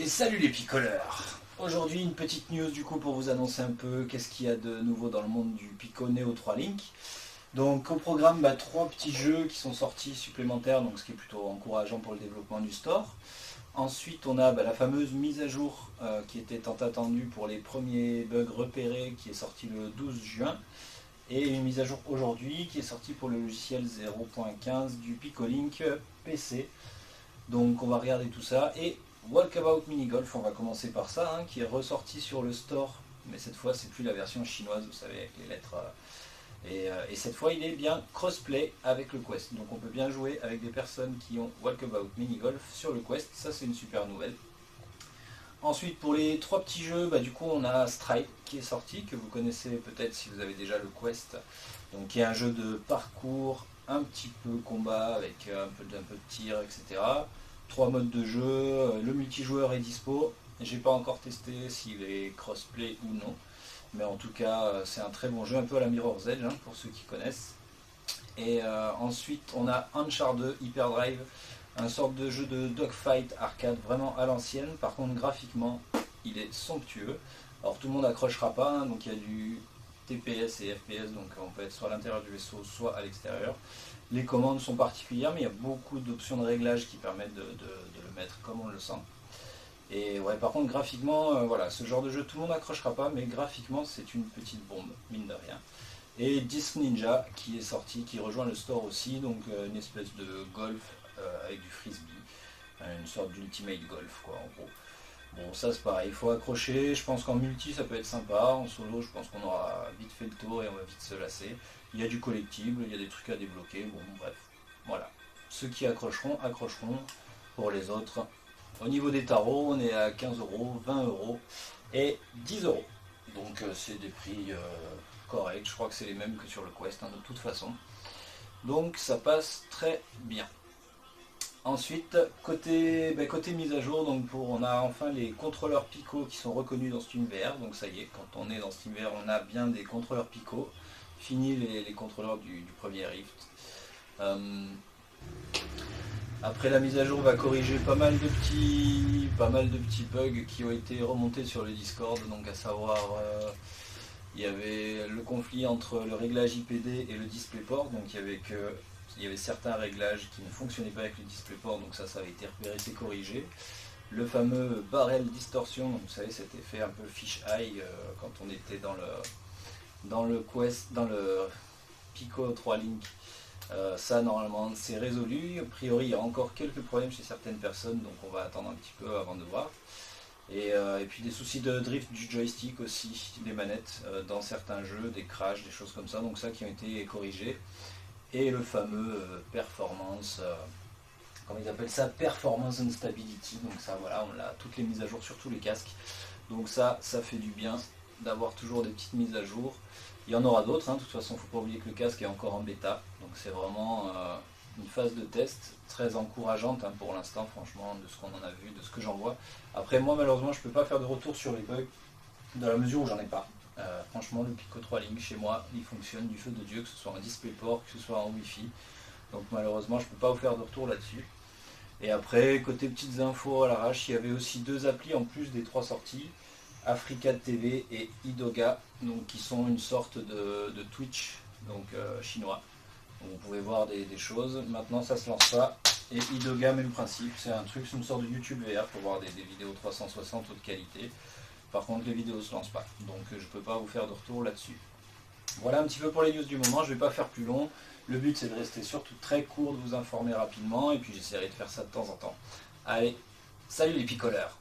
Et salut les picoleurs. Aujourd'hui une petite news du coup pour vous annoncer un peu qu'est-ce qu'il y a de nouveau dans le monde du Pico Neo 3 Link. Donc au programme, trois petits jeux qui sont sortis supplémentaires, donc ce qui est plutôt encourageant pour le développement du store. Ensuite on a la fameuse mise à jour qui était tant attendue pour les premiers bugs repérés, qui est sortie le 12 juin. Et une mise à jour aujourd'hui qui est sortie pour le logiciel 0.15 du Pico Link PC. Donc on va regarder tout ça. Et Walkabout Mini Golf, on va commencer par ça, qui est ressorti sur le store. Mais cette fois c'est plus la version chinoise, vous savez, avec les lettres. Et cette fois il est bien crossplay avec le Quest. Donc on peut bien jouer avec des personnes qui ont Walkabout Mini Golf sur le Quest. Ça c'est une super nouvelle. Ensuite pour les trois petits jeux, du coup on a Stripe qui est sorti, que vous connaissez peut-être si vous avez déjà le Quest. Donc qui est un jeu de parcours, un petit peu combat avec un peu de tir, etc. Trois modes de jeu, le multijoueur est dispo. J'ai pas encore testé s'il est crossplay ou non. Mais en tout cas c'est un très bon jeu, un peu à la Mirror's Edge pour ceux qui connaissent. Et ensuite on a Uncharted Hyperdrive, un sorte de jeu de dogfight arcade vraiment à l'ancienne. Par contre graphiquement il est somptueux. Alors tout le monde accrochera pas, donc il y a du TPS et FPS, donc on peut être soit à l'intérieur du vaisseau soit à l'extérieur. Les commandes sont particulières, mais il y a beaucoup d'options de réglage qui permettent de le mettre comme on le sent. Et ouais, par contre graphiquement, voilà, ce genre de jeu tout le monde n'accrochera pas, mais graphiquement c'est une petite bombe, mine de rien. Et Disc Ninja qui est sorti, qui rejoint le store aussi, donc une espèce de golf avec du frisbee, une sorte d'ultimate golf quoi en gros. Bon ça c'est pareil, il faut accrocher, je pense qu'en multi ça peut être sympa, en solo je pense qu'on aura vite fait le tour et on va vite se lasser. Il y a du collectible, il y a des trucs à débloquer, bon bref, voilà. Ceux qui accrocheront, accrocheront, pour les autres. Au niveau des tarots, on est à 15 euros, 20 euros et 10 euros. Donc c'est des prix corrects, je crois que c'est les mêmes que sur le Quest de toute façon. Donc ça passe très bien. Ensuite, côté mise à jour, donc on a enfin les contrôleurs Pico qui sont reconnus dans cet univers. Donc ça y est, quand on est dans cet univers, on a bien des contrôleurs Pico. Fini les contrôleurs du premier Rift. Après la mise à jour va corriger pas mal de petits bugs qui ont été remontés sur le Discord. Donc à savoir, il y avait le conflit entre le réglage IPD et le DisplayPort. Donc il y avait certains réglages qui ne fonctionnaient pas avec le DisplayPort, donc ça avait été repéré, c'est corrigé. Le fameux barrel distorsion, vous savez cet effet un peu fish-eye quand on était dans le Quest, dans le Pico 3 Link. Ça normalement c'est résolu. A priori il y a encore quelques problèmes chez certaines personnes, donc on va attendre un petit peu avant de voir. Et puis des soucis de drift du joystick aussi, des manettes dans certains jeux, des crashs, des choses comme ça, donc ça qui ont été corrigés. Et le fameux performance, comment ils appellent ça, performance and stability, donc ça voilà, on a toutes les mises à jour sur tous les casques, donc ça fait du bien d'avoir toujours des petites mises à jour. Il y en aura d'autres, de toute façon il ne faut pas oublier que le casque est encore en bêta, donc c'est vraiment une phase de test très encourageante pour l'instant, franchement, de ce qu'on en a vu, de ce que j'en vois. Après moi malheureusement je ne peux pas faire de retour sur les bugs, dans la mesure où j'en ai pas. Franchement le Pico 3 Link chez moi il fonctionne du feu de Dieu, que ce soit en DisplayPort, que ce soit en Wi-Fi. Donc malheureusement je ne peux pas vous faire de retour là-dessus. Et après côté petites infos à l'arrache, il y avait aussi deux applis en plus des trois sorties, Africa TV et Idoga, donc qui sont une sorte de Twitch, donc chinois. Donc, vous pouvez voir des choses. Maintenant ça se lance pas. Et Idoga même principe, c'est une sorte de YouTube VR pour voir des vidéos 360 haute qualité. Par contre les vidéos ne se lancent pas, donc je ne peux pas vous faire de retour là-dessus. Voilà un petit peu pour les news du moment, je ne vais pas faire plus long. Le but c'est de rester surtout très court, de vous informer rapidement, et puis j'essaierai de faire ça de temps en temps. Allez, salut les picoleurs!